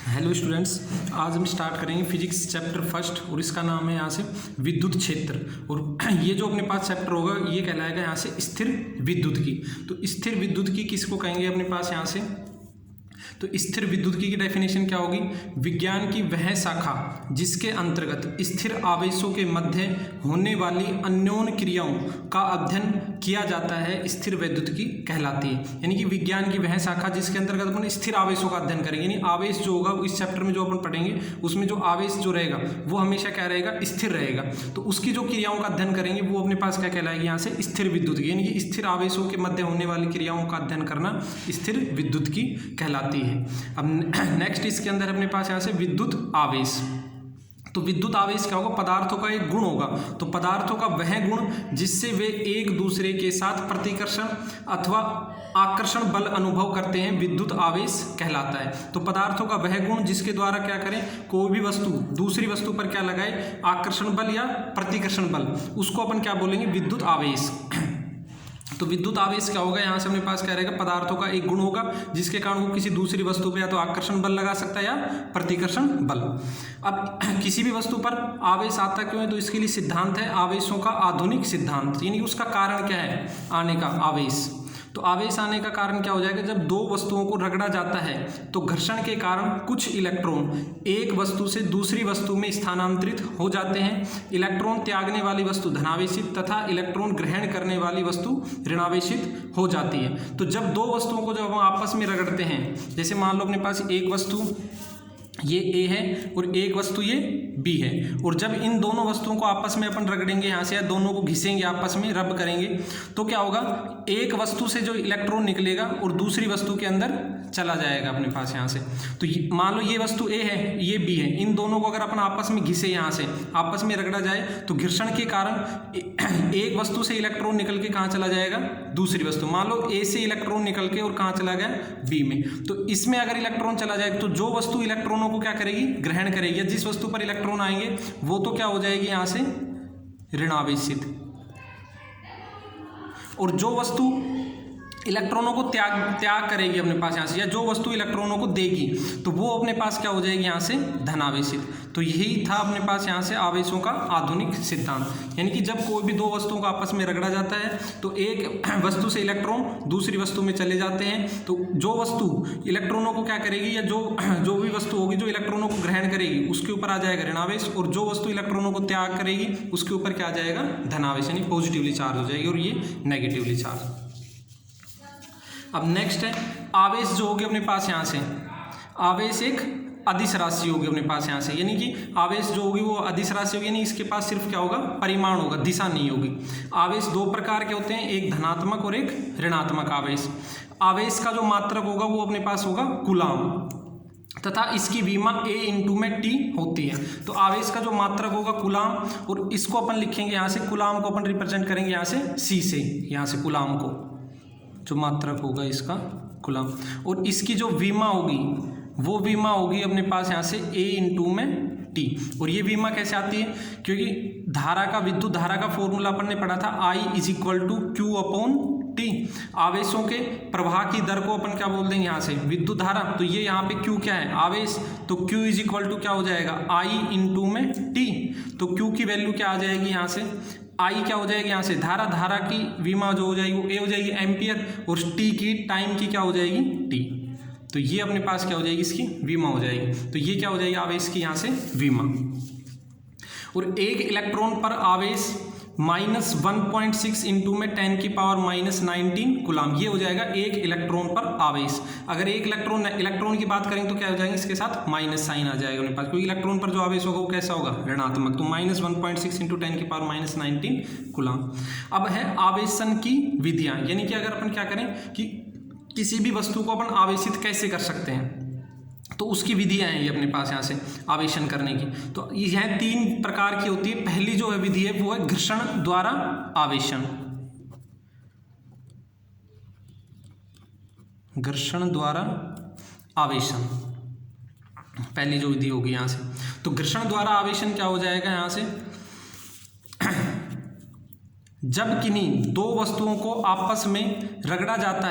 Hello students, आज हम start करेंगे फिजिक्स चैप्टर फर्स्ट और इसका नाम है यहाँ से विद्युत क्षेत्र। और ये जो अपने पास चैप्टर होगा ये कहलाएगा यहाँ से स्थिर विद्युत की। तो स्थिर विद्युत की किसको कहेंगे अपने पास यहाँ से? तो स्थिर विद्युत की डेफिनेशन क्या होगी? विज्ञान की वह शाखा जिसके अंतर्गत स्थिर आवेशों के मध्य होने वाली अन्योन्य क्रियाओं का अध्ययन किया जाता है स्थिर विद्युत की कहलाती है। यानी कि विज्ञान की वह शाखा जिसके अंतर्गत अपन स्थिर आवेशों का अध्ययन करेंगे। यानी आवेश जो होगा इस चैप्टर में जो अपन पढ़ेंगे उसमें जो आवेश जो रहेगा वो हमेशा क्या रहेगा? स्थिर रहेगा। तो उसकी जो क्रियाओं का अध्ययन करेंगे वो अपने पास क्या कहलाएगी यहाँ से? स्थिर विद्युत की। यानी कि स्थिर आवेशों के मध्य होने वाली क्रियाओं का अध्ययन करना स्थिर विद्युत की कहलाती है। अब नेक्स्ट इसके अंदर अपने पास यहाँ से विद्युत आवेश। तो विद्युत आवेश क्या होगा? पदार्थों का एक गुण होगा। तो पदार्थों का वह गुण जिससे वे एक दूसरे के साथ प्रतिकर्षण अथवा आकर्षण बल अनुभव करते हैं विद्युत आवेश कहलाता है। तो पदार्थों का वह गुण जिसके द्वारा क्या करें, कोई भी वस्तु दूसरी वस्तु पर क्या लगाए, आकर्षण बल या प्रतिकर्षण बल, उसको अपन क्या बोलेंगे? विद्युत आवेश। तो विद्युत आवेश क्या होगा? यहाँ से अपने पास क्या रहेगा? पदार्थों का एक गुण होगा जिसके कारण वो किसी दूसरी वस्तु पर या तो आकर्षण बल लगा सकता है या प्रतिकर्षण बल। अब किसी भी वस्तु पर आवेश आता क्यों है? तो इसके लिए सिद्धांत है आवेशों का आधुनिक सिद्धांत। यानी उसका कारण क्या है आने का? आवेश। तो आवेश आने का कारण क्या हो जाएगा? जब दो वस्तुओं को रगड़ा जाता है तो घर्षण के कारण कुछ इलेक्ट्रॉन एक वस्तु से दूसरी वस्तु में स्थानांतरित हो जाते हैं। इलेक्ट्रॉन त्यागने वाली वस्तु धनावेशित तथा इलेक्ट्रॉन ग्रहण करने वाली वस्तु ऋणावेशित हो जाती है। तो जब दो वस्तुओं को जब हम आपस में रगड़ते हैं, जैसे मान लो अपने पास एक वस्तु ये A है और एक वस्तु ये B है, और जब इन दोनों वस्तुओं को आपस में अपन रगड़ेंगे यहाँ से या दोनों को घिसेंगे आपस में रब करेंगे तो क्या होगा? एक वस्तु से जो इलेक्ट्रॉन निकलेगा और दूसरी वस्तु के अंदर चला जाएगा अपने पास यहाँ से। तो मान लो ये वस्तु A है ये B है, इन दोनों को अगर अपन आपस में घिसे यहाँ से आपस में रगड़ा जाए तो घर्षण के कारण एक वस्तु से इलेक्ट्रॉन निकल के कहाँ चला जाएगा? दूसरी वस्तु। मान लो A से इलेक्ट्रॉन निकल के और कहाँ चला गया? B में। तो इसमें अगर इलेक्ट्रॉन चला जाए तो जो वस्तु इलेक्ट्रॉनों को क्या करेगी? ग्रहण करेगी। जिस वस्तु पर इलेक्ट्रॉन आएंगे वो तो क्या हो जाएगी यहाँ से? ऋणावेशित। और जो वस्तु इलेक्ट्रॉनों को त्याग करेगी अपने पास यहाँ से, या जो वस्तु इलेक्ट्रॉनों को देगी तो वो अपने पास क्या हो जाएगी यहाँ से? धनावेशित। तो यही था अपने पास यहाँ से आवेशों का आधुनिक सिद्धांत। यानी कि जब कोई भी दो वस्तुओं का आपस में रगड़ा जाता है तो एक वस्तु से इलेक्ट्रॉन दूसरी वस्तु में चले जाते हैं। तो जो वस्तु इलेक्ट्रॉनों को क्या करेगी या जो भी वस्तु होगी जो इलेक्ट्रॉनों को ग्रहण करेगी उसके ऊपर आ जाएगा ऋणावेश, और जो वस्तु इलेक्ट्रॉनों को त्याग करेगी उसके ऊपर क्या आ जाएगा? धनावेश। यानी पॉजिटिवली चार्ज हो जाएगी और ये नेगेटिवली चार्ज। अब नेक्स्ट है आवेश जो होगी अपने पास यहाँ से, आवेश एक अदिश राशि होगी अपने पास यहाँ से। यानी कि आवेश जो होगी वो अदिश राशि होगी, यानी इसके पास सिर्फ क्या होगा? परिमाण होगा, दिशा नहीं होगी। आवेश दो प्रकार के होते हैं, एक धनात्मक और एक ऋणात्मक आवेश। आवेश का जो मात्रक होगा वो अपने पास होगा कूलाम, तथा इसकी विमा A × में T होती है। तो आवेश का जो मात्रक होगा कूलाम, और इसको अपन लिखेंगे यहाँ से, कूलाम को अपन रिप्रेजेंट करेंगे यहाँ से C से, यहाँ से कूलाम को जो मात्रक होगा इसका कूलाम, और इसकी जो विमा होगी वो विमा होगी अपने पास यहाँ से A × में T। और ये विमा कैसे आती है? क्योंकि धारा का, विद्युत धारा का फॉर्मूला अपन ने पढ़ा था I = Q/T। आवेशों के प्रवाह की दर को अपन क्या बोल देंगे यहाँ से? विद्युत धारा। तो ये यहाँ पे Q क्या है? आवेश। तो Q = क्या हो जाएगा? I × में T। तो Q की वैल्यू क्या आ जाएगी यहाँ से? I क्या हो जाएगी यहाँ से? धारा की विमा जो हो जाएगी वो A हो जाएगी एम्पियर, और T की टाइम की क्या हो जाएगी? T। तो ये अपने पास क्या हो जाएगी? इसकी विमा हो जाएगी। तो ये क्या हो जाएगी? आवेश की यहाँ से विमा। और एक इलेक्ट्रॉन पर आवेश -1.6 × में 10⁻⁻19 कूलाम, ये हो जाएगा एक इलेक्ट्रॉन पर आवेश। अगर एक इलेक्ट्रॉन की बात करेंगे तो क्या हो जाएंगे? इसके साथ माइनस साइन आ जाएगा अपने पास, क्योंकि इलेक्ट्रॉन पर जो आवेश होगा वो कैसा होगा? ऋणात्मक। तो -1.6 × 10⁻⁻19 कूलाम। अब है आवेशन की विधियाँ। यानी कि अगर अपन क्या करें कि किसी भी वस्तु को अपन आवेशित कैसे कर सकते हैं, तो उसकी विधियाँ हैं ये अपने पास यहाँ से आवेशन करने की। तो यह तीन प्रकार की होती है। पहली जो है विधि है वो है घर्षण द्वारा आवेशन। घर्षण द्वारा आवेशन पहली जो विधि होगी यहाँ से। तो घर्षण द्वारा आवेशन क्या हो जाएगा यहाँ से? जब किन्हीं दो वस्तुओं को आपस में रगड़ा जाता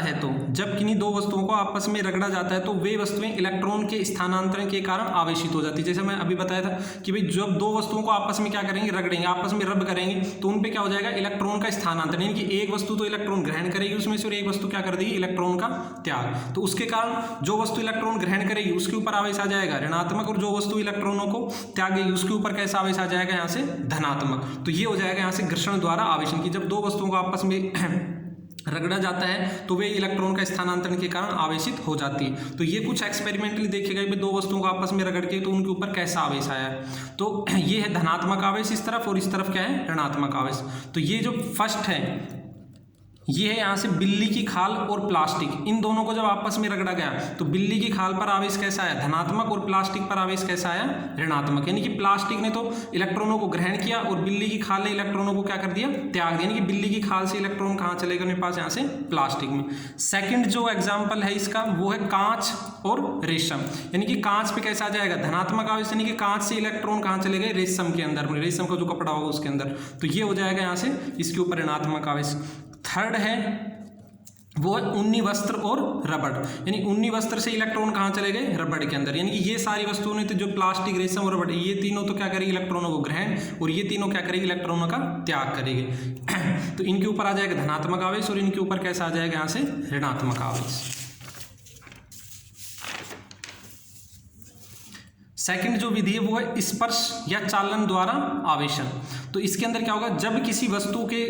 है तो वे वस्तुएं इलेक्ट्रॉन के स्थानांतरण के कारण आवेशित हो जाती है। जैसे मैं अभी बताया था कि भाई जब दो वस्तुओं को आपस में क्या करेंगे, रगड़ेंगे, आपस में रब करेंगे, तो उन पे क्या हो जाएगा, इलेक्ट्रॉन का स्थानांतरण, यानी कि एक वस्तु तो इलेक्ट्रॉन ग्रहण करेगी उसमें से और एक वस्तु क्या कर देगी, इलेक्ट्रॉन का त्याग। तो उसके कारण जो वस्तु इलेक्ट्रॉन ग्रहण करेगी उसके ऊपर आवेश आ जाएगा ऋणात्मक, और जो वस्तु इलेक्ट्रॉनों को त्यागेगी उसके ऊपर कैसा आवेश आ जाएगा, यहाँ से धनात्मक। तो ये हो जाएगा यहाँ से घर्षण द्वारा आवेशन की जब दो वस्तुओं को आपस में रगड़ा जाता है तो वे इलेक्ट्रॉन का स्थानांतरण के कारण आवेशित हो जाती है। तो ये कुछ एक्सपेरिमेंटली देखे गए दो वस्तुओं को आपस में रगड़ के तो उनके ऊपर कैसा आवेश आया है। तो ये है धनात्मक आवेश इस तरफ, और इस तरफ क्या है, ऋणात्मक आवेश। तो ये जो फर्स्ट है ये है यहाँ से बिल्ली की खाल और प्लास्टिक, इन दोनों को जब आपस में रगड़ा गया तो बिल्ली की खाल पर आवेश कैसा आया, धनात्मक, और प्लास्टिक पर आवेश कैसा आया, ऋणात्मक। यानी कि प्लास्टिक ने तो इलेक्ट्रॉनों को ग्रहण किया और बिल्ली की खाल ने इलेक्ट्रॉनों को क्या कर दिया, त्याग दिया। यानी कि बिल्ली की खाल से इलेक्ट्रॉन कहाँ चलेगा मेरे पास, यहाँ से प्लास्टिक में। सेकेंड जो एग्जाम्पल है इसका वो है कांच और रेशम। यानी कि कांच पे कैसा आ जाएगा, धनात्मक आवेश, यानी कि कांच से इलेक्ट्रॉन कहाँ चले गए, रेशम के अंदर, रेशम का जो कपड़ा होगा उसके अंदर। तो ये हो जाएगा यहाँ से इसके ऊपर ऋणात्मक आवेश। थर्ड है वो है ऊनी वस्त्र और रबड़। यानी ऊनी वस्त्र से इलेक्ट्रॉन कहाँ चले गए, रबड़ के अंदर। यानी कि ये सारी वस्तुओं ने तो जो प्लास्टिक, रेशम और रबड़, ये तीनों तो क्या करेगी, इलेक्ट्रॉनों को ग्रहण, और ये तीनों क्या करेगी, इलेक्ट्रॉनों का त्याग करेगी। तो इनके ऊपर आ जाएगा धनात्मक आवेश और इनके ऊपर कैसा आ जाएगा, यहाँ से ऋणात्मक आवेश। सेकंड जो विधि है वो है स्पर्श या चालन द्वारा आवेशन। तो इसके अंदर क्या होगा, जब किसी वस्तु के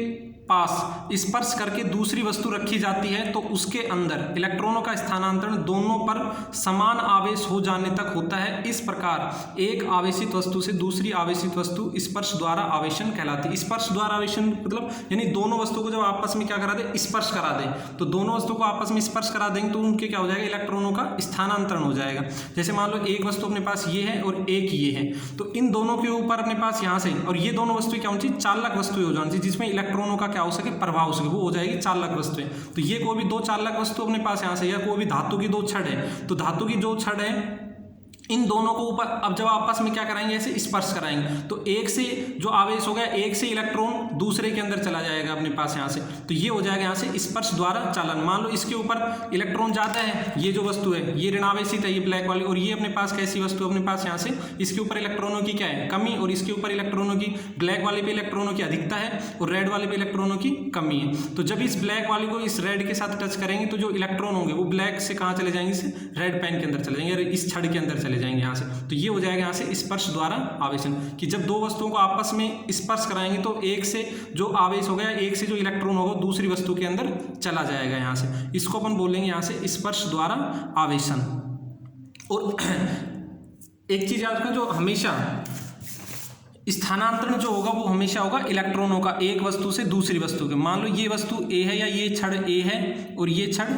पास स्पर्श करके दूसरी वस्तु रखी जाती है तो उसके अंदर इलेक्ट्रॉनों का स्थानांतरण दोनों पर समान आवेश हो जाने तक होता है। इस प्रकार एक आवेशित वस्तु से दूसरी आवेशित वस्तु स्पर्श द्वारा आवेशन कहलाती है। स्पर्श द्वारा आवेशन मतलब यानी दोनों वस्तुओं को जब आपस में क्या करा दे, स्पर्श करा दे, तो दोनों वस्तुओं को आपस में स्पर्श करा देंगे तो उनके क्या हो जाएगा, इलेक्ट्रॉनों का स्थानांतरण हो जाएगा। जैसे मान लो एक वस्तु अपने पास ये है और एक ये है, तो इन दोनों के ऊपर अपने पास यहाँ से, और ये दोनों वस्तुएं क्या होनी चाहिए, चालक वस्तुएं हो जानी चाहिए, जिसमें इलेक्ट्रॉनों का क्या हो सके, प्रभाव हो सके, वो हो जाएगी चालक वस्तुएं। तो ये कोई भी दो चालक वस्तु अपने पास यहाँ से, या कोई भी धातु की दो छड़ है, तो धातु की जो छड़ है इन दोनों को ऊपर अब जब आपस में क्या कराएंगे, ऐसे स्पर्श कराएंगे, तो एक से जो आवेश हो गया, एक से इलेक्ट्रॉन दूसरे के अंदर चला जाएगा अपने पास यहाँ से। तो ये हो जाएगा यहाँ से स्पर्श द्वारा चालन। मान लो इसके ऊपर इलेक्ट्रॉन जाता है, ये जो वस्तु है ये ऋणावेशित है, ये ब्लैक वाली, और ये अपने पास कैसी वस्तु अपने पास यहाँ से, इसके ऊपर इलेक्ट्रॉनों की क्या है, कमी, और इसके ऊपर इलेक्ट्रॉनों की, ब्लैक वाले पे इलेक्ट्रॉनों की अधिकता है और रेड वाले पे इलेक्ट्रॉनों की कमी है। तो जब इस ब्लैक वाले को इस रेड के साथ टच करेंगे तो जो इलेक्ट्रॉन होंगे वो ब्लैक से कहाँ चले जाएंगे, इस रेड पेन के अंदर चले जाएंगे, इस छड़ के अंदर चले जाएंगे यहाँ से। तो ये हो जाएगा यहाँ से स्पर्श द्वारा आवेशन, कि जब दो वस्तुओं को आपस में स्पर्श कराएंगे तो एक से जो आवेश हो गया, एक से जो इलेक्ट्रॉन होगा दूसरी वस्तु के अंदर चला जाएगा यहाँ से। इसको अपन बोलेंगे यहाँ से स्पर्श द्वारा आवेशन। और एक चीज याद रखना, जो हमेशा स्थानांतरण जो होगा वो हमेशा होगा इलेक्ट्रॉनों का एक वस्तु से दूसरी वस्तु के। मान लो ये वस्तु ए है, या ये छड़ ए है और ये छड़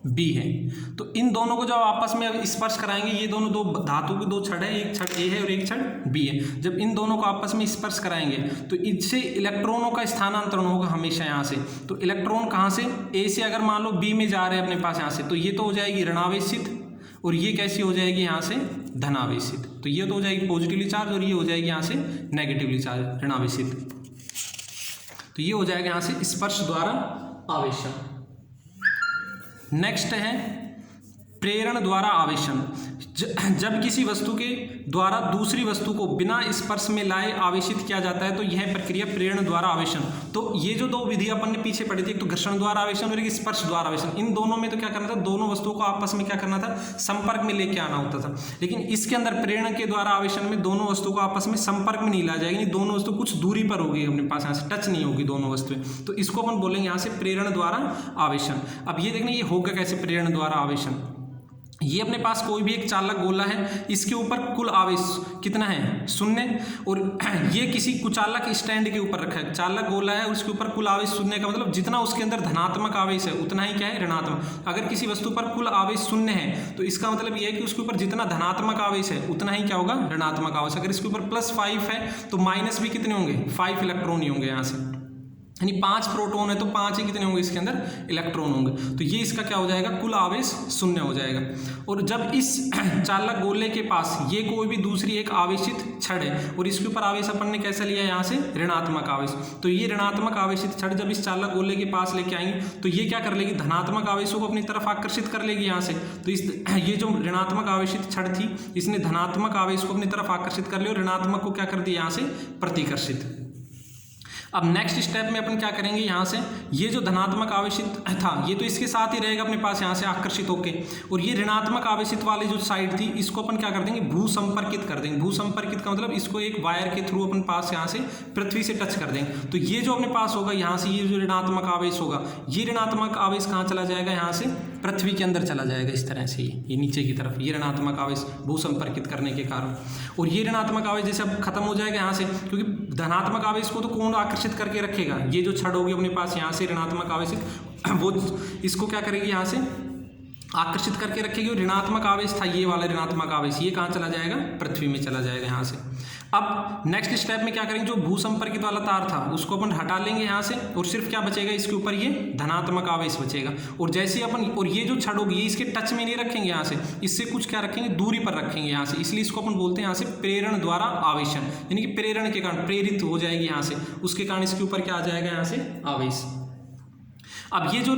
बी है, तो इन दोनों को जब आपस में स्पर्श कराएंगे, ये दोनों दो धातु की दो छड़ है, एक छड़ ए है और एक छड़ बी है, जब इन दोनों को आपस में स्पर्श कराएंगे तो इससे इलेक्ट्रॉनों का स्थानांतरण होगा हमेशा यहाँ से। तो इलेक्ट्रॉन कहाँ से, ए से अगर मान लो बी में जा रहे हैं अपने पास यहाँ से, तो ये तो हो जाएगी ऋणावेशित और ये कैसी हो जाएगी यहाँ से धनावेशित। तो ये तो हो जाएगी पॉजिटिवली चार्ज और ये हो जाएगी यहाँ से नेगेटिवली चार्ज, ऋणावेशित। तो ये हो जाएगा यहाँ से स्पर्श द्वारा आवेशन। नेक्स्ट है प्रेरण द्वारा आवेशन। जब किसी वस्तु के द्वारा दूसरी वस्तु को बिना स्पर्श में लाए आवेशित किया जाता है तो यह प्रक्रिया प्रेरण द्वारा आवेशन। तो ये जो दो विधि अपन ने पीछे पढ़ी थी, एक तो घर्षण द्वारा आवेशन और एक स्पर्श द्वारा आवेशन, इन दोनों में तो क्या करना था, दोनों वस्तुओं को आपस में क्या करना था, संपर्क में लेके आना होता था। लेकिन इसके अंदर प्रेरण के द्वारा आवेशन में दोनों वस्तुओं को आपस में संपर्क में नहीं ला जाएगी, दोनों वस्तु कुछ दूरी पर होगी अपने पास, यहाँ से टच नहीं होगी दोनों वस्तुएं। तो इसको अपन बोलेंगे यहाँ से प्रेरण द्वारा आवेशन। अब ये देखना ये होगा कैसे प्रेरण द्वारा आवेशन। ये अपने पास कोई भी एक चालक गोला है, इसके ऊपर कुल आवेश कितना है, 0, और ये किसी कुचालक स्टैंड के ऊपर रखा है। चालक गोला है, उसके ऊपर कुल आवेश 0 का मतलब जितना उसके अंदर धनात्मक आवेश है उतना ही क्या है, ऋणात्मक। अगर किसी वस्तु पर कुल आवेश 0 है तो इसका मतलब ये है कि उसके ऊपर जितना धनात्मक आवेश है उतना ही क्या होगा, ऋणात्मक आवेश। अगर इसके ऊपर +5 है तो माइनस भी कितने होंगे, 5 इलेक्ट्रॉन ही होंगे यहाँ से। यानी 5 प्रोटॉन है तो 5 ही कितने होंगे इसके अंदर इलेक्ट्रॉन होंगे। तो ये इसका क्या हो जाएगा, कुल आवेश शून्य हो जाएगा। और जब इस चालक गोले के पास ये कोई भी दूसरी एक आवेशित छड़ है और इसके ऊपर आवेश अपन ने कैसा लिया है यहाँ से, ऋणात्मक आवेश, तो ये ऋणात्मक आवेशित छड़ जब इस चालक गोले के पास लेके आएंगे तो ये क्या कर लेगी, धनात्मक आवेशों को अपनी तरफ आकर्षित कर लेगी यहाँ से। तो इस ये जो ऋणात्मक आवेशित छड़ थी इसने धनात्मक आवेश को अपनी तरफ आकर्षित कर लिया और ऋणात्मक को क्या कर दिया यहाँ से प्रतिकर्षित। अब नेक्स्ट स्टेप में अपन क्या करेंगे, यहाँ से ये जो धनात्मक आवेशित था ये तो इसके साथ ही रहेगा अपने पास यहाँ से आकर्षित होके, और ये ऋणात्मक आवेशित वाली जो साइड थी इसको अपन क्या कर देंगे, भू संपर्कित कर देंगे। भू संपर्कित का मतलब इसको एक वायर के थ्रू अपन पास यहाँ से पृथ्वी से टच कर देंगे। तो ये जो अपने पास होगा यहाँ से ये जो ऋणात्मक आवेश होगा, ये ऋणात्मक आवेश कहाँ चला जाएगा, यहाँ से पृथ्वी के अंदर चला जाएगा इस तरह से, ये नीचे की तरफ, ये ऋणात्मक आवेश भू संपर्कित करने के कारण। और ये ऋणात्मक आवेश जैसे अब खत्म हो जाएगा यहाँ से, क्योंकि धनात्मक आवेश को तो कौन आकर्षित करके रखेगा, ये जो छड़ होगी अपने पास यहाँ से ऋणात्मक आवेश वो इसको क्या करेगी, यहाँ से आकर्षित करके रखेगी। और ऋणात्मक आवेश था ये वाला ऋणात्मक आवेश, ये कहाँ चला जाएगा, पृथ्वी में चला जाएगा यहाँ से। अब नेक्स्ट स्टेप में क्या करेंगे, जो भू संपर्कित वाला तार था उसको अपन हटा लेंगे यहाँ से, और सिर्फ क्या बचेगा, इसके ऊपर ये धनात्मक आवेश बचेगा। और जैसे ही अपन, और ये जो छड़ होगी ये इसके टच में नहीं रखेंगे यहाँ से, इससे कुछ क्या रखेंगे, दूरी पर रखेंगे यहाँ से, इसलिए इसको अपन बोलते हैं यहाँ से प्रेरण द्वारा आवेशन, यानी कि प्रेरण के कारण प्रेरित हो जाएगी यहाँ से, उसके कारण इसके ऊपर क्या आ जाएगा यहाँ से आवेश। अब ये जो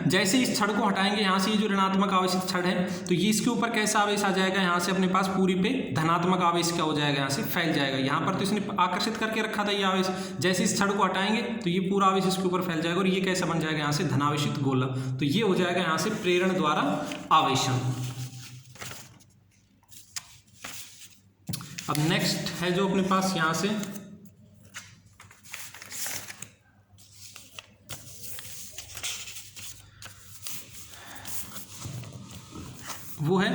जैसे इस छड़ को हटाएंगे यहाँ से, ये जो ऋणात्मक आवेशित छड़ है तो ये इसके ऊपर कैसा आवेश आ जाएगा, यहाँ से अपने पास पूरी पे धनात्मक आवेश क्या हो जाएगा, यहाँ से फैल जाएगा। यहाँ पर तो इसने आकर्षित करके रखा था ये आवेश, जैसे इस छड़ को हटाएंगे तो ये पूरा आवेश इसके ऊपर फैल जाएगा और ये कैसा बन जाएगा, यहाँ से धनावेशित गोला। तो ये हो जाएगा यहाँ से प्रेरण द्वारा आवेशन। अब नेक्स्ट है जो अपने पास यहाँ से वो है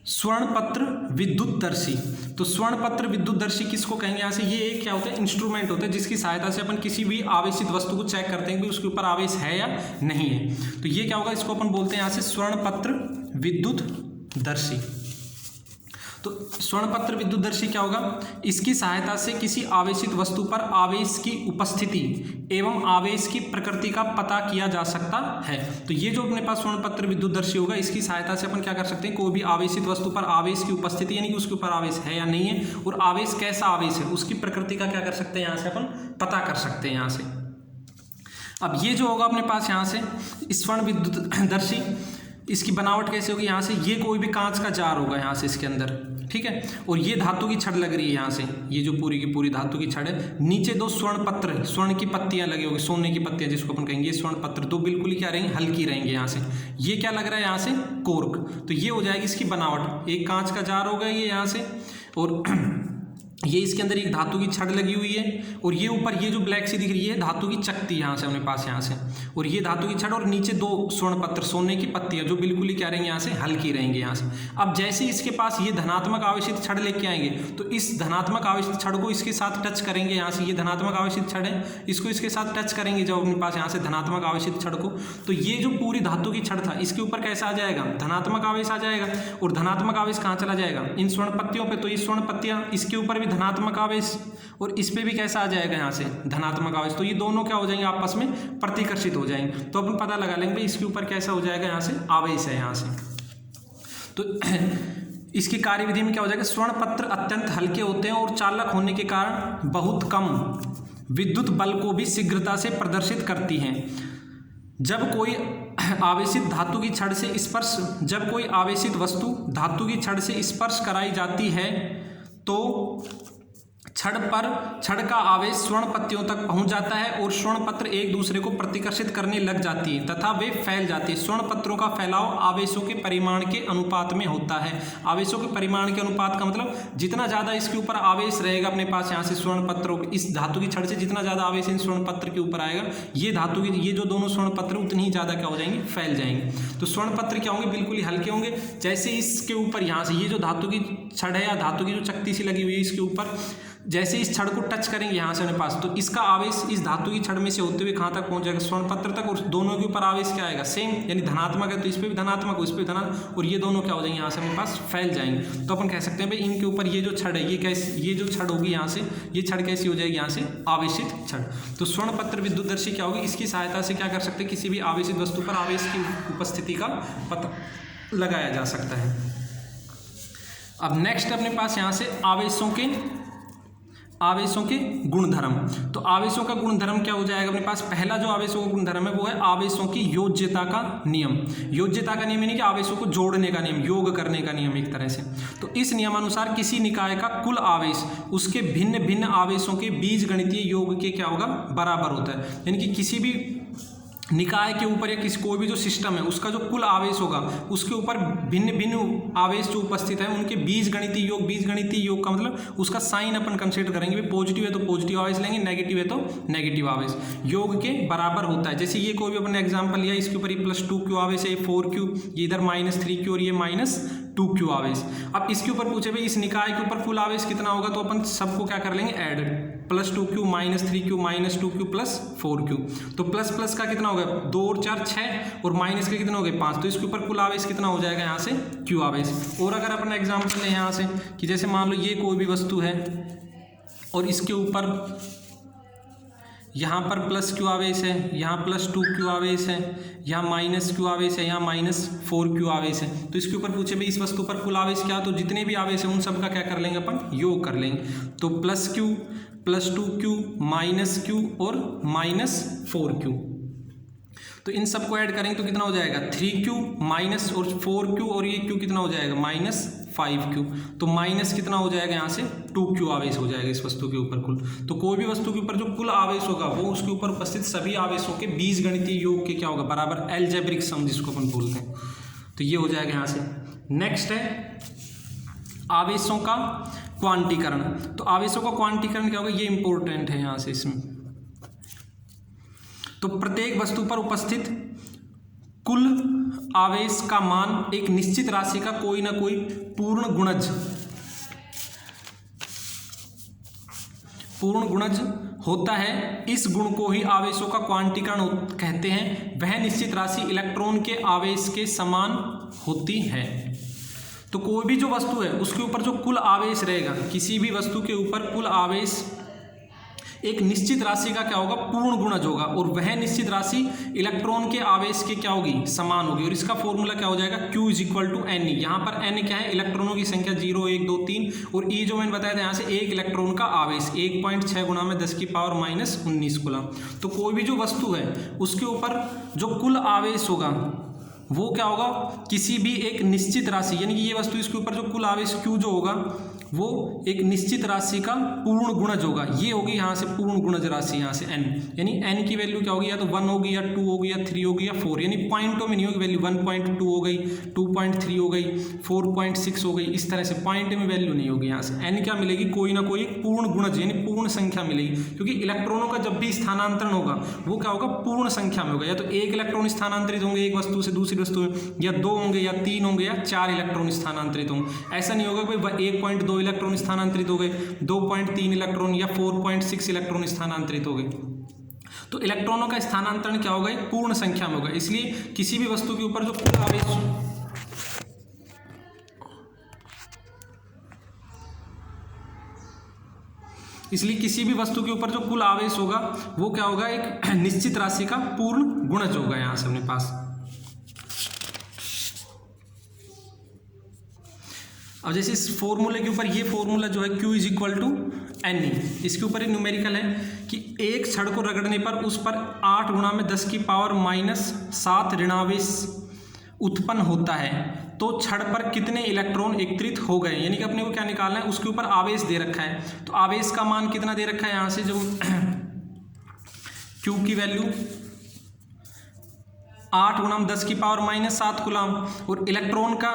स्वर्णपत्र विद्युतदर्शी। तो स्वर्णपत्र विद्युतदर्शी किसको कहेंगे, यहाँ से ये एक क्या होता है, इंस्ट्रूमेंट होता है जिसकी सहायता से अपन किसी भी आवेशित वस्तु को चेक करते हैं कि उसके ऊपर आवेश है या नहीं है। तो ये क्या होगा, इसको अपन बोलते हैं यहाँ से स्वर्णपत्र विद्युतदर्शी। तो स्वर्णपत्र विद्युतदर्शी क्या होगा, इसकी सहायता से किसी आवेशित वस्तु पर आवेश की उपस्थिति एवं आवेश की प्रकृति का पता किया जा सकता है। तो ये जो अपने पास स्वर्णपत्र विद्युतदर्शी होगा इसकी सहायता से अपन क्या कर सकते हैं, कोई भी आवेशित वस्तु पर आवेश की उपस्थिति यानी कि उसके ऊपर आवेश है या नहीं है और आवेश कैसा आवेश है उसकी प्रकृति का क्या कर सकते हैं, यहाँ से अपन पता कर सकते हैं यहाँ से। अब ये जो होगा अपने पास यहाँ से स्वर्ण विद्युतदर्शी, इसकी बनावट कैसे होगी, यहाँ से ये कोई भी कांच का जार होगा यहाँ से इसके अंदर, ठीक है, और ये धातु की छड़ लग रही है यहाँ से, ये जो पूरी की पूरी धातु की छड़ है, नीचे दो स्वर्ण पत्र, स्वर्ण की पत्तियां लगी होगी, सोने की पत्तियां जिसको अपन कहेंगे, स्वर्ण पत्र दो बिल्कुल ही क्या रहेंगे, हल्की रहेंगे यहाँ से। ये क्या लग रहा है यहाँ से, कोर्क। तो ये हो जाएगी इसकी बनावट, एक कांच का जार होगा ये यहाँ से, और ये इसके अंदर एक धातु की छड़ लगी हुई है, और ये ऊपर ये जो ब्लैक सी दिख रही है धातु की चकती यहाँ से अपने पास यहाँ से, और ये धातु की छड़, और नीचे दो स्वर्ण पत्र सोने की पत्तियां जो बिल्कुल ही क्या रहेंगे यहाँ से, हल्की रहेंगे यहाँ से। अब जैसे इसके पास ये धनात्मक आवेशित छड़ लेके आएंगे तो इस धनात्मक आवेशित छड़ को इसके साथ टच करेंगे यहाँ से, ये धनात्मक आवेशित छड़ है, इसको इसके साथ टच करेंगे जब अपने पास यहाँ से धनात्मक आवेशित छड़ को, तो ये जो पूरी धातु की छड़ था इसके ऊपर कैसा आ जाएगा, धनात्मक आवेश आ जाएगा। और धनात्मक आवेश कहाँ चला जाएगा, इन स्वर्ण पत्तियों पे, तो ये स्वर्ण पत्तियां इसके ऊपर भी धनात्मक आवेश और इस पे भी कैसा आ जाएगा यहाँ से धनात्मक आवेश, तो ये दोनों क्या हो जाएंगे, आपस में प्रतिकर्षित हो जाएंगे। तो अपन पता लगा लेंगे इसके ऊपर कैसा हो जाएगा, यहाँ से आवेश है यहाँ से। तो इसकी कार्यविधि में क्या हो जाएगा, स्वर्ण पत्र अत्यंत हल्के होते हैं और चालक होने के कारण बहुत कम विद्युत बल को भी शीघ्रता से प्रदर्शित करती हैं। जब कोई आवेशित धातु की छड़ से स्पर्श, जब कोई आवेशित वस्तु धातु की छड़ से स्पर्श कराई जाती है तो छड़ का आवेश स्वर्ण पत्तियों तक पहुंच जाता है और स्वर्ण पत्र एक दूसरे को प्रतिकर्षित करने लग जाती है तथा वे फैल जाती है। स्वर्ण पत्रों का फैलाव आवेशों के परिमाण के अनुपात में होता है। आवेशों के परिमाण के अनुपात का मतलब जितना ज़्यादा इसके ऊपर आवेश रहेगा अपने पास यहाँ से स्वर्ण पत्रों, इस धातु की छड़ से जितना ज़्यादा आवेश इन स्वर्ण पत्र के ऊपर आएगा, ये धातु की ये जो दोनों स्वर्ण पत्र उतनी ही ज़्यादा क्या हो जाएंगे, फैल जाएंगे। तो स्वर्ण पत्र क्या होंगे, बिल्कुल ही हल्के होंगे। जैसे इसके ऊपर यहाँ से ये जो धातु की छड़ है या धातु की जो चकती सी लगी हुई है इसके ऊपर जैसे इस छड़ को टच करेंगे यहाँ से अपने पास, तो इसका आवेश इस धातु की छड़ में से होते हुए कहाँ तक पहुँच जाएगा, स्वर्ण पत्र तक, और दोनों के ऊपर आवेश क्या आएगा, सेम, यानी धनात्मक है तो इस पर भी धनात्मक, उस पर भी धनात्मक, और ये दोनों क्या हो जाएंगे यहाँ से अपने पास फैल जाएंगे। तो अपन कह सकते हैं भाई इनके ऊपर ये जो छड़ है, ये जो छड़ होगी यहाँ से, ये छड़ कैसी हो जाएगी यहाँ से, आवेशित छड़। तो स्वर्ण पत्र विद्युतदर्शी क्या होगी, इसकी सहायता से क्या कर सकते हैं, किसी भी आवेशित वस्तु पर आवेश की उपस्थिति का पता लगाया जा सकता है। अब नेक्स्ट अपने पास यहाँ से आवेशों के गुणधर्म। तो आवेशों का गुणधर्म क्या हो जाएगा अपने पास, पहला जो आवेशों का गुणधर्म है वो है आवेशों की योज्यता का नियम। योज्यता का नियम यानी कि आवेशों को जोड़ने का नियम, योग करने का नियम एक तरह से। तो इस नियमानुसार किसी निकाय का कुल आवेश उसके भिन्न भिन्न आवेशों के बीजगणितीय योग के क्या होगा, बराबर होता है। यानी कि किसी भी निकाय के ऊपर या किसी कोई भी जो सिस्टम है उसका जो कुल आवेश होगा उसके ऊपर भिन्न भिन्न आवेश जो उपस्थित है उनके बीजगणितीय योग का मतलब उसका साइन अपन कंसीडर करेंगे, पॉजिटिव है तो पॉजिटिव आवेश लेंगे, नेगेटिव है तो नेगेटिव आवेश, योग के बराबर होता है। जैसे ये कोई भी अपन ने एग्जाम्पल लिया, इसके ऊपर ये +2q आवेश है, ये 4q, ये इधर -3q और ये -2q आवेश। अब इसके ऊपर पूछे भाई इस निकाय के ऊपर कुल आवेश कितना होगा, तो अपन सबको क्या कर लेंगे, add, +2q -3q -2q +4q। तो प्लस प्लस का कितना हो गया, 2 और 4 6, और माइनस के कितने हो गए 5। तो इसके ऊपर कुल आवेश कितना हो जाएगा यहाँ से, q आवेश। और अगर अपन एग्जाम्पल लें यहाँ से कि जैसे मान लो ये कोई भी वस्तु है और इसके ऊपर यहाँ पर +q आवेश है, यहाँ +2q आवेश है, यहाँ -q आवेश है, यहाँ -4q आवेश है। तो इसके ऊपर पूछे भाई इस वस्तु पर कुल आवेश क्या, तो जितने भी आवेश है उन सब का क्या कर लेंगे अपन, योग कर लेंगे। तो +q +2q -q और -4q, तो इन सबको ऐड करेंगे तो कितना हो जाएगा, 3q माइनस और 4q और ये q कितना हो जाएगा, -5q। तो माइनस कितना हो जाएगा यहाँ से, 2q आवेश हो जाएगा इस वस्तु के ऊपर कुल। तो कोई भी वस्तु के ऊपर जो कुल आवेश होगा वो उसके ऊपर उपस्थित सभी आवेशों के बीजगणितीय योग के क्या होगा, बराबर, एल्जेब्रिक सम जिसको अपन बोलते हैं। तो ये हो जाएगा यहाँ से। नेक्स्ट है आवेशों का क्वांटीकरण। तो आवेशों का क्वांटीकरण क्या होगा, ये इंपॉर्टेंट है यहाँ से इसमें। तो प्रत्येक वस्तु पर उपस्थित कुल आवेश का मान एक निश्चित राशि का कोई ना कोई पूर्ण गुणज होता है। इस गुण को ही आवेशों का क्वांटीकरण कहते हैं। वह निश्चित राशि इलेक्ट्रॉन के आवेश के समान होती है। तो कोई भी जो वस्तु है उसके ऊपर जो कुल आवेश रहेगा, किसी भी वस्तु के ऊपर कुल आवेश एक निश्चित राशि का क्या होगा, पूर्ण गुणज होगा, और वह निश्चित राशि इलेक्ट्रॉन के आवेश के क्या होगी, समान होगी। और इसका फॉर्मूला क्या हो जाएगा, Q = Ne। यहाँ पर n क्या है, इलेक्ट्रॉनों की संख्या 0 1 2 3, और E जो मैंने बताया था यहाँ से एक इलेक्ट्रॉन का आवेश 1.6 × 10⁻⁻19 कूलम। तो कोई भी जो वस्तु है उसके ऊपर जो कुल आवेश होगा वो क्या होगा, किसी भी एक निश्चित राशि, यानी कि ये वस्तु इसके ऊपर जो कुल आवेश Q जो होगा वो एक निश्चित राशि का पूर्ण गुणज होगा। ये होगी यहाँ से पूर्ण गुणज राशि, यहाँ से n, यानी n की वैल्यू क्या होगी, या तो 1 होगी या 2 होगी या 3 होगी या 4, यानी पॉइंटों में नहीं होगी वैल्यू, 1.2 हो गई, 2.3 हो गई, 4.6 हो गई, इस तरह से पॉइंट में वैल्यू नहीं होगी। यहाँ से n क्या मिलेगी, कोई ना कोई पूर्ण गुणज यानी पूर्ण संख्या मिलेगी, क्योंकि इलेक्ट्रॉनों का जब भी स्थानांतरण होगा वो क्या होगा, पूर्ण संख्या में होगा। या तो एक इलेक्ट्रॉन स्थानांतरित होंगे एक वस्तु से दूसरी वस्तु में, या 2 होंगे या 3 होंगे या 4 इलेक्ट्रॉन स्थानांतरित होंगे। ऐसा नहीं होगा भाई 1.2 इलेक्ट्रॉन स्थानांतरित हो गए, 2.3 इलेक्ट्रॉन या 4.6 इलेक्ट्रॉन स्थानांतरित हो गए। तो इलेक्ट्रॉनों का स्थानांतरण क्या होगा, पूर्ण संख्या में होगा। इसलिए किसी भी वस्तु के ऊपर जो कुल आवेश होगा वो क्या होगा, एक निश्चित राशि का पूर्ण गुणज होगा। यहाँ से अपने पास अब जैसे इस फॉर्मूले के ऊपर ये फॉर्मूला जो है Q = Ne, इसके ऊपर एक न्यूमेरिकल है कि एक छड़ को रगड़ने पर उस पर 8 × 10⁻⁷ ऋणावेश उत्पन्न होता है, तो छड़ पर कितने इलेक्ट्रॉन एकत्रित हो गए। यानी कि अपने को क्या निकालना है, उसके ऊपर आवेश दे रखा है, तो आवेश का मान कितना दे रखा है, यहाँ से जो Q की वैल्यू 8 × 10⁻⁷ कूलम, और इलेक्ट्रॉन का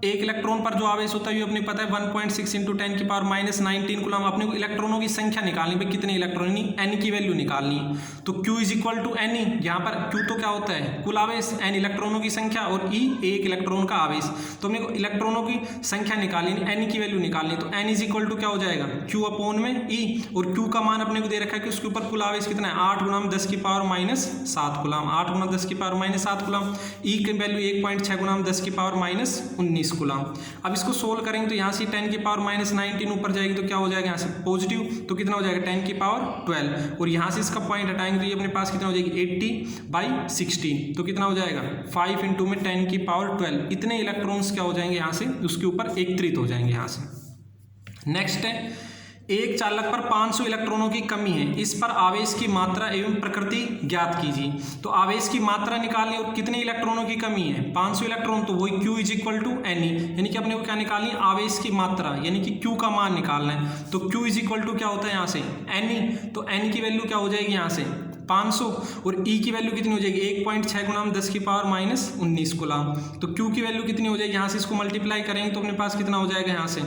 एक इलेक्ट्रॉन पर जो आवेश होता है ये अपने पता है 1.6 इंटू 10 की पावर -19 कूलम। अपने को इलेक्ट्रॉनों की संख्या निकालनी है, कितने इलेक्ट्रॉन, एन की वैल्यू निकालनी है। तो Q is equal to N E, यहाँ पर Q तो क्या होता है कुल आवेश, एन इलेक्ट्रॉनों की संख्या और E एक इलेक्ट्रॉन का आवेश। तो अपने को इलेक्ट्रॉनों की संख्या निकालनी, एन की वैल्यू निकालनी। तो एन इज इक्वल टू क्या हो जाएगा Q अपॉन में E, और Q का मान अपने को दे रखा है कि उसके ऊपर कुल आवेश कितना है 8 × 10 की पावर -7 कूलम, 8 × 10 की पावर -7 कूलम। E की वैल्यू 1.6 × 10 की पावर -19 कूलम। अब इसको सोल्व करेंगे तो यहाँ से 10 की पावर -19 ऊपर जाएगी तो क्या हो जाएगा यहाँ से पॉजिटिव, तो कितना हो जाएगा 10 की पावर 12, और यहाँ से इसका पॉइंट हटाएंगे तो ये अपने पास कितना हो जाएगी 80/16, तो कितना हो जाएगा 5 इंटू में 10 की पावर 12। इतने इलेक्ट्रॉन्स क्या हो जाएंगे यहाँ से उसके ऊपर एकत्रित हो जाएंगे यहाँ से। नेक्स्ट है, एक चालक पर 500 इलेक्ट्रॉनों की कमी है, इस पर आवेश की मात्रा एवं प्रकृति ज्ञात कीजिए। तो आवेश की मात्रा निकालनी और कितने इलेक्ट्रॉनों की कमी है 500 इलेक्ट्रॉन, तो वही Q is equal to N E, यानी कि अपने को क्या निकालनी है आवेश की मात्रा, यानी कि Q का मान निकालना है। तो Q इज इक्वल टू क्या होता है यहाँ से एन ई, तो एन की वैल्यू क्या हो जाएगी यहाँ से 500, और E की वैल्यू कितनी हो जाएगी 1.6 × 10 की पावर -19 कूलम। तो Q की वैल्यू कितनी हो जाएगी यहाँ से इसको मल्टीप्लाई करेंगे तो अपने पास कितना हो जाएगा यहाँ से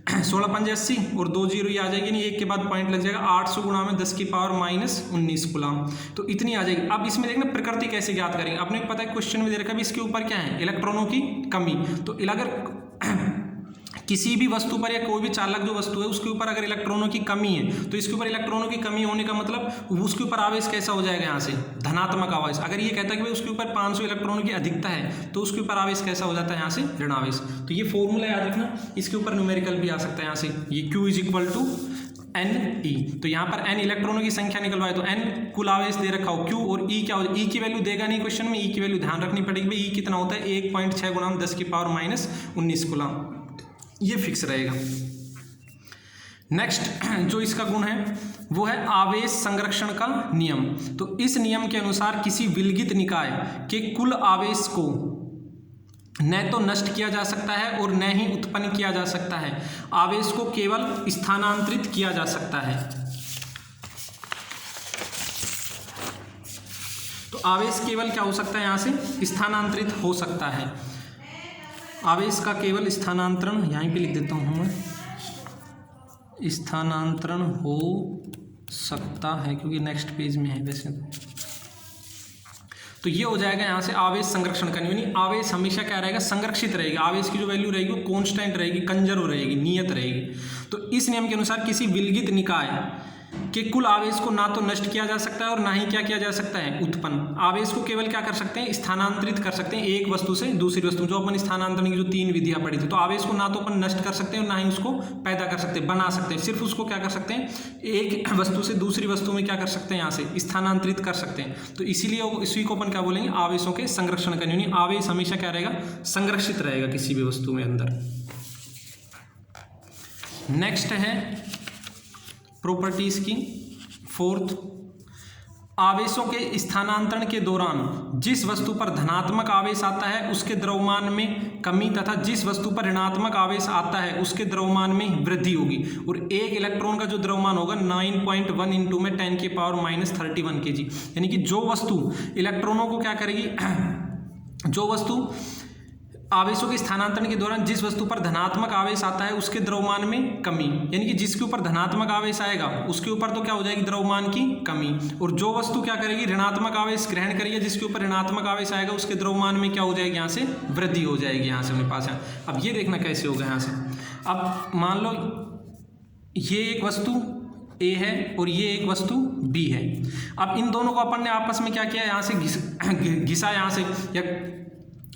16 × 5 = 80, और 2 जीरो ये आ जाएगी नहीं, एक के बाद पॉइंट लग जाएगा 800 × 10 की पावर -19 कूलम। तो इतनी आ जाएगी। अब इसमें देखना प्रकृति कैसे ज्ञात करेंगे, अपने को पता है क्वेश्चन में दे रखा है इसके ऊपर क्या है इलेक्ट्रॉनों की कमी। तो अगर किसी भी वस्तु पर या कोई भी चालक जो वस्तु है उसके ऊपर अगर इलेक्ट्रॉनों की कमी है तो इसके ऊपर इलेक्ट्रॉनों की कमी होने का मतलब उसके ऊपर आवेश कैसा हो जाएगा यहाँ से धनात्मक आवेश। अगर ये कहता है कि भाई उसके ऊपर 500 इलेक्ट्रॉनों की अधिकता है तो उसके ऊपर आवेश कैसा हो जाता है यहाँ से ऋण आवेश। तो ये फॉर्मूला याद रखना, इसके ऊपर न्यूमेरिकल भी आ सकता है यहाँ से, ये Q is equal to N E. तो यहाँ पर एन इलेक्ट्रॉनों की संख्या निकलवाए तो एन कुल आवेश दे रखा हो Q, और E क्या हो, E की वैल्यू देगा नहीं क्वेश्चन में, E की वैल्यू ध्यान रखनी पड़ेगी भाई E कितना होता है 1.6 × 10 की पावर -19 कूलम, ये फिक्स रहेगा। नेक्स्ट जो इसका गुण है वो है आवेश संरक्षण का नियम। तो इस नियम के अनुसार किसी विलगित निकाय के कुल आवेश को न तो नष्ट किया जा सकता है और न ही उत्पन्न किया जा सकता है, आवेश को केवल स्थानांतरित किया जा सकता है। तो आवेश केवल क्या हो सकता है यहाँ से स्थानांतरित हो सकता है, आवेश का केवल स्थानांतरण, यहीं पे लिख देता हूँ मैं, स्थानांतरण हो सकता है क्योंकि नेक्स्ट पेज में है वैसे। तो ये हो जाएगा यहाँ से आवेश संरक्षण का नियम, यानी आवेश हमेशा क्या रहेगा संरक्षित रहेगी, आवेश की जो वैल्यू रहेगी वो कांस्टेंट रहेगी, कंजर्व रहेगी, नियत रहेगी। तो इस नियम के अनुसार किसी विलगित निकाय के कुल आवेश को ना तो नष्ट किया जा सकता है और ना ही क्या किया जा सकता है उत्पन्न। आवेश को केवल क्या कर सकते हैं स्थानांतरित कर सकते हैं एक वस्तु से दूसरी वस्तु, जो अपन स्थानांतरण की जो 3 विधियां पढ़ी थी। तो आवेश को ना तो अपन नष्ट कर सकते हैं और ना ही उसको पैदा कर सकते हैं, बना सकते हैं, सिर्फ उसको क्या कर सकते हैं एक वस्तु से दूसरी वस्तु में क्या कर सकते हैं यहाँ से स्थानांतरित कर सकते हैं। तो इसीलिए इसी को अपन क्या बोलेंगे आवेशों के संरक्षण का नियम। आवेश हमेशा क्या रहेगा संरक्षित रहेगा किसी भी वस्तु में अंदर। नेक्स्ट है प्रॉपर्टीज की 4th, आवेशों के स्थानांतरण के दौरान जिस वस्तु पर धनात्मक आवेश आता है उसके द्रव्यमान में कमी तथा जिस वस्तु पर ऋणात्मक आवेश आता है उसके द्रव्यमान में वृद्धि होगी। और एक इलेक्ट्रॉन का जो द्रव्यमान होगा 9.1 इंटू में 10 की पावर -31 kg, यानी कि जो वस्तु इलेक्ट्रॉनों को क्या करेगी, जो वस्तु आवेशों के स्थानांतरण के दौरान जिस वस्तु पर धनात्मक आवेश आता है उसके द्रव्यमान में कमी, यानी कि जिसके ऊपर धनात्मक आवेश आएगा उसके ऊपर तो क्या हो जाएगी द्रव्यमान की कमी। और जो वस्तु क्या करेगी ऋणात्मक आवेश ग्रहण करेगी, जिसके ऊपर ऋणात्मक आवेश आएगा उसके द्रव्यमान में क्या हो जाएगी यहाँ से वृद्धि हो जाएगी। यहाँ से अपने पास है, अब ये देखना कैसे होगा यहाँ से। अब मान लो ये एक वस्तु A है और ये एक वस्तु B है। अब इन दोनों को अपन ने आपस में क्या किया यहाँ से घिसा, यहाँ से या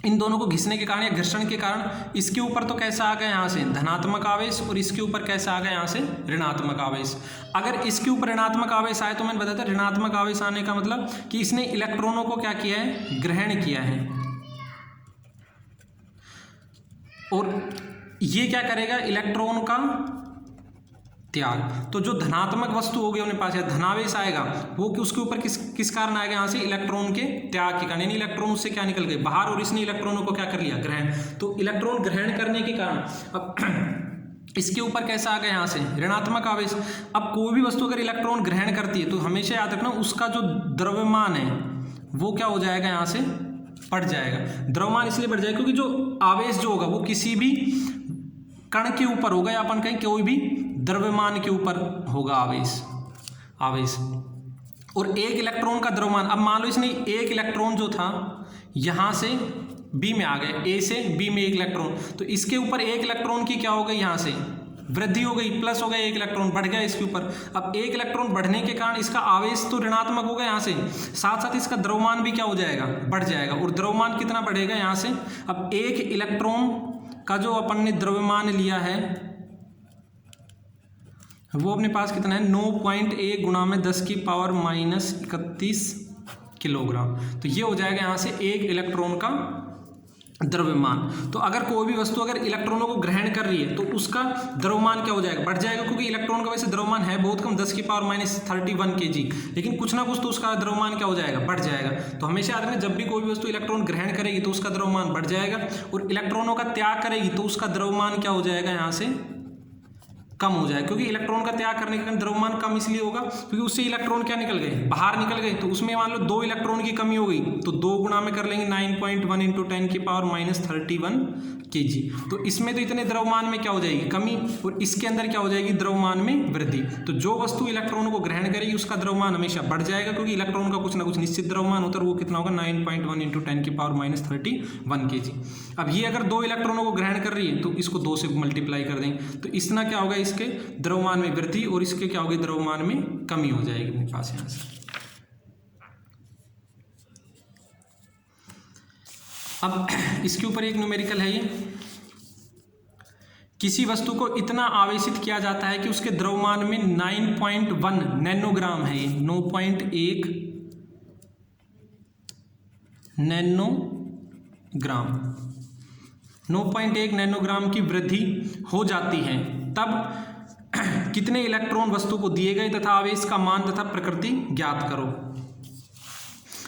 इन दोनों को घिसने के कारण या घर्षण के कारण इसके ऊपर तो कैसा आ गया यहाँ से धनात्मक आवेश और इसके ऊपर कैसा आ गया यहाँ से ऋणात्मक आवेश। अगर इसके ऊपर ऋणात्मक आवेश आए तो मैंने बताया था ऋणात्मक आवेश आने का मतलब कि इसने इलेक्ट्रॉनों को क्या किया है ग्रहण किया है, और ये क्या करेगा इलेक्ट्रॉन का त्याग। तो जो धनात्मक वस्तु होगी अपने पास या धनावेश आएगा वो कि उसके ऊपर किस कारण आएगा यहाँ से इलेक्ट्रॉन के त्याग के कारण, यानी इलेक्ट्रॉन उससे क्या निकल गए बाहर और इसने इलेक्ट्रॉनों को क्या कर लिया ग्रहण। तो इलेक्ट्रॉन ग्रहण करने के कारण अब इसके ऊपर कैसा आ गया यहाँ से ऋणात्मक आवेश। अब कोई भी वस्तु अगर इलेक्ट्रॉन ग्रहण करती है तो हमेशा याद रखना उसका जो द्रव्यमान है वो क्या हो जाएगा यहाँ से बढ़ जाएगा। द्रव्यमान इसलिए बढ़ जाएगा क्योंकि जो आवेश जो होगा वो किसी भी कण के ऊपर होगा या अपन कहें कोई भी द्रव्यमान के ऊपर होगा आवेश। और एक इलेक्ट्रॉन का द्रव्यमान, अब मान लो इसने एक इलेक्ट्रॉन जो था यहाँ से बी में आ गया, ए से बी में एक इलेक्ट्रॉन, तो इसके ऊपर एक इलेक्ट्रॉन की क्या हो गई, यहाँ से वृद्धि हो गई, प्लस हो गया, एक इलेक्ट्रॉन बढ़ गया इसके ऊपर। अब एक इलेक्ट्रॉन बढ़ने के कारण इसका आवेश तो ऋणात्मक होगा यहाँ से, साथ साथ इसका द्रव्यमान भी क्या हो जाएगा, बढ़ जाएगा। और द्रव्यमान कितना बढ़ेगा यहाँ से, अब एक इलेक्ट्रॉन का जो अपन ने द्रव्यमान लिया है वो अपने पास कितना है, 9.1 गुणा में 10⁻⁻31 किलोग्राम। तो ये हो जाएगा यहाँ से एक इलेक्ट्रॉन का द्रव्यमान। तो अगर कोई भी वस्तु अगर इलेक्ट्रॉनों को ग्रहण कर रही है तो उसका द्रव्यमान क्या हो जाएगा, बढ़ जाएगा, क्योंकि इलेक्ट्रॉन का वैसे द्रव्यमान है बहुत कम, 10⁻31 kg, लेकिन कुछ ना कुछ तो उसका द्रव्यमान क्या हो जाएगा, बढ़ जाएगा। तो हमेशा याद रखना, जब भी कोई भी वस्तु इलेक्ट्रॉन ग्रहण करेगी तो उसका द्रव्यमान बढ़ जाएगा, और इलेक्ट्रॉनों का त्याग करेगी तो उसका द्रव्यमान क्या हो जाएगा, यहाँ से कम हो जाए। क्योंकि इलेक्ट्रॉन का त्याग करने के कारण द्रव्यमान कम इसलिए होगा क्योंकि उससे इलेक्ट्रॉन क्या निकल गए, बाहर निकल गए। तो उसमें मान लो 2 इलेक्ट्रॉन की कमी हो गई तो 2 गुणा में कर लेंगे 9.1 × 10⁻31 kg। तो इसमें तो इतने द्रव्यमान में क्या हो जाएगी, कमी, और इसके अंदर क्या हो जाएगी, द्रव्यमान में वृद्धि। तो जो वस्तु इलेक्ट्रॉनों को ग्रहण करेगी उसका द्रव्यमान हमेशा बढ़ जाएगा, क्योंकि इलेक्ट्रॉन का कुछ ना कुछ निश्चित द्रव्यमान होता है, वो कितना होगा, 9.1 × 10⁻31 kg। अब ये अगर 2 इलेक्ट्रॉनों को ग्रहण कर रही है तो इसको 2 से मल्टीप्लाई कर देंगे, तो इतना क्या होगा, इसके द्रव्यमान में वृद्धि और इसके क्या होगी, द्रव्यमान में कमी हो जाएगी अपने पास यहाँ से। अब इसके ऊपर एक न्यूमेरिकल है, ये किसी वस्तु को इतना आवेशित किया जाता है कि उसके द्रव्यमान में 9.1 नैनोग्राम है, ये 9.1 नैनोग्राम 9.1 नैनोग्राम की वृद्धि हो जाती है, तब कितने इलेक्ट्रॉन वस्तु को दिए गए तथा आवेश का मान तथा प्रकृति ज्ञात करो।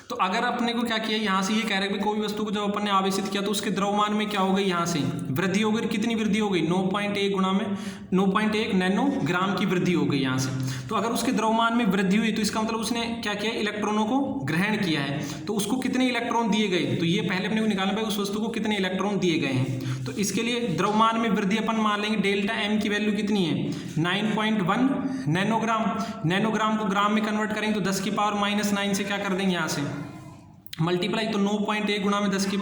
तो अगर अपने को क्या किया, यहाँ से ये कह रहे हैं कि कोई वस्तु को जब अपन ने आवेशित किया तो उसके द्रव्यमान में क्या हो गई, यहाँ से वृद्धि हो गई। कितनी वृद्धि हो गई, 9.1 गुणा में 9.1 नैनोग्राम की वृद्धि हो गई यहाँ से। तो अगर उसके द्रव्यमान में वृद्धि हुई तो इसका मतलब उसने क्या किया, इलेक्ट्रॉनों को ग्रहण किया है। तो उसको कितने इलेक्ट्रॉन दिए गए, तो ये पहले अपने को निकालना पड़ेगा उस वस्तु को कितने इलेक्ट्रॉन दिए गए हैं। तो इसके लिए द्रव्यमान में वृद्धि अपन मान लेंगे, डेल्टा एम की वैल्यू कितनी है, 9.1 नैनोग्राम। नैनोग्राम को ग्राम में कन्वर्ट करेंगे तो 10⁻⁻9 से क्या कर देंगे, यहाँ से मल्टीप्लाई, तो 9.1 गुणा में 10⁻⁹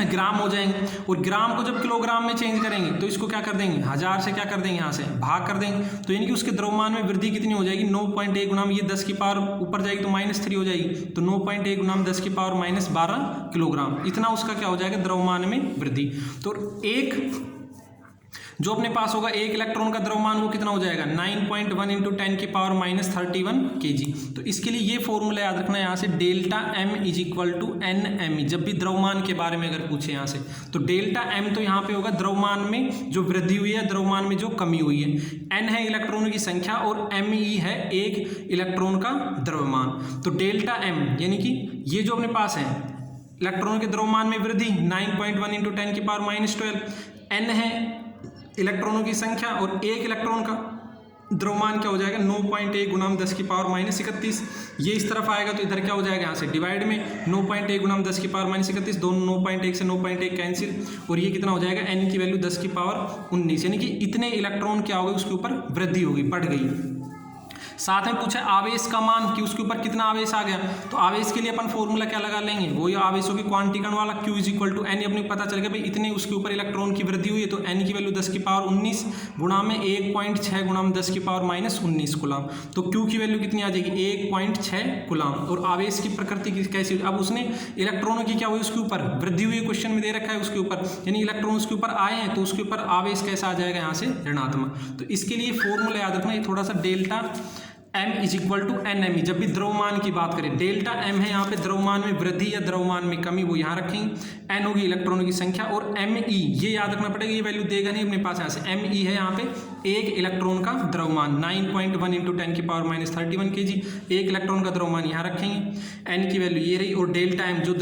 ग्राम हो जाएंगे। और ग्राम को जब किलोग्राम में चेंज करेंगे तो इसको क्या कर देंगे, 1000 से क्या कर देंगे, यहाँ से भाग कर देंगे। तो यानी कि उसके द्रव्यमान में वृद्धि कितनी हो जाएगी, 9.1 गुणा में ये 10 की पावर ऊपर जाएगी तो -3 हो जाएगी, तो 9.1 गुणा में 10⁻12 किलोग्राम, इतना उसका क्या हो जाएगा, द्रव्यमान में वृद्धि। तो एक जो अपने पास होगा एक इलेक्ट्रॉन का द्रव्यमान वो कितना हो जाएगा, 9.1 × 10⁻31 kg। तो इसके लिए ये फॉर्मूला याद रखना है यहाँ से, डेल्टा m = nme। जब भी द्रव्यमान के बारे में अगर पूछे यहाँ से, तो डेल्टा m तो यहाँ पे होगा द्रव्यमान में जो वृद्धि हुई है, द्रव्यमान में जो कमी हुई है। n है इलेक्ट्रॉनों की संख्या और me है एक इलेक्ट्रॉन का द्रव्यमान। तो डेल्टा m यानी कि ये जो अपने पास है इलेक्ट्रॉनों के द्रव्यमान में वृद्धि 9.1 × 10⁻12, n है इलेक्ट्रॉनों की संख्या और एक इलेक्ट्रॉन का द्रव्यमान क्या हो जाएगा, 9.1 गुणा में 10⁻31। ये इस तरफ आएगा तो इधर क्या हो जाएगा, यहाँ से डिवाइड में 9.1 गुणा में 10⁻31, दोनों 9.1 से 9.1 कैंसिल, और ये कितना हो जाएगा, n की वैल्यू 10⁻19, यानी कि इतने इलेक्ट्रॉन क्या हो गए, उसके ऊपर वृद्धि होगी, बढ़ गई। साथ में पूछा आवेश का मान कि उसके ऊपर कितना आवेश आ गया। तो आवेश के लिए अपन फॉर्मूला क्या लगा लेंगे, वही आवेशों की क्वांटीकरण वाला, Q = n। अपने को पता चल गया भाई इतने उसके ऊपर इलेक्ट्रॉन की वृद्धि हुई है, तो n की वैल्यू 10⁻19 गुणा में 1.6 गुणा में 10⁻−19 कूलम। तो Q की वैल्यू कितनी आ जाएगी, 1.6 कूलम। और आवेश की प्रकृति कैसी, अब उसने इलेक्ट्रॉनों की क्या हुई, उसके ऊपर वृद्धि हुई, क्वेश्चन में दे रखा है उसके ऊपर, यानी इलेक्ट्रॉन उसके ऊपर आए हैं तो उसके ऊपर आवेश कैसा आ जाएगा, यहाँ से ऋणात्मक। तो इसके लिए फॉर्मूला याद रखना, ये थोड़ा सा, डेल्टा m = nme। जब भी द्रव्यमान की बात करें, डेल्टा m है यहाँ पे द्रव्यमान में वृद्धि या द्रव्यमान में कमी, वो यहाँ रखेंगे। n होगी इलेक्ट्रॉनों की संख्या और me ये याद रखना पड़ेगा, ये वैल्यू देगा नहीं अपने पास, यहाँ से me है यहाँ पे एक इलेक्ट्रॉन का द्रव्यमान 9.1 × 10⁻31 kg, एक इलेक्ट्रॉन का द्रव्यमान यहाँ रखेंगे। n की वैल्यू ये रही, और डेल्टा m जो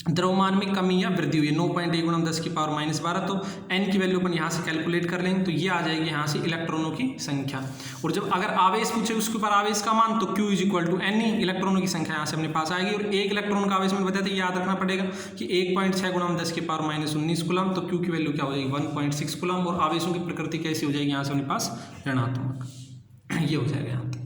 द्रव्यमान में कमी या वृद्धि हुई है 9.1 × 10⁻⁻12, तो n की वैल्यू अपन यहाँ से कैलकुलेट कर लेंगे, तो ये आ जाएगी यहाँ से इलेक्ट्रॉनों की संख्या। और जब अगर आवेश पूछे उसके ऊपर आवेश का मान, तो Q = n ही इलेक्ट्रॉनों की संख्या यहाँ से अपने पास आएगी। और एक इलेक्ट्रॉन का आवेश मैंने बताया था, याद रखना पड़ेगा कि 1.6 × 10⁻⁻19 कूलम, तो Q की वैल्यू क्या हो जाएगी 1.6 कूलम। और आवेशों की प्रकृति कैसी हो जाएगी यहाँ से अपने पास ऋणात्मक, ये हो जाएगा यहाँ तक।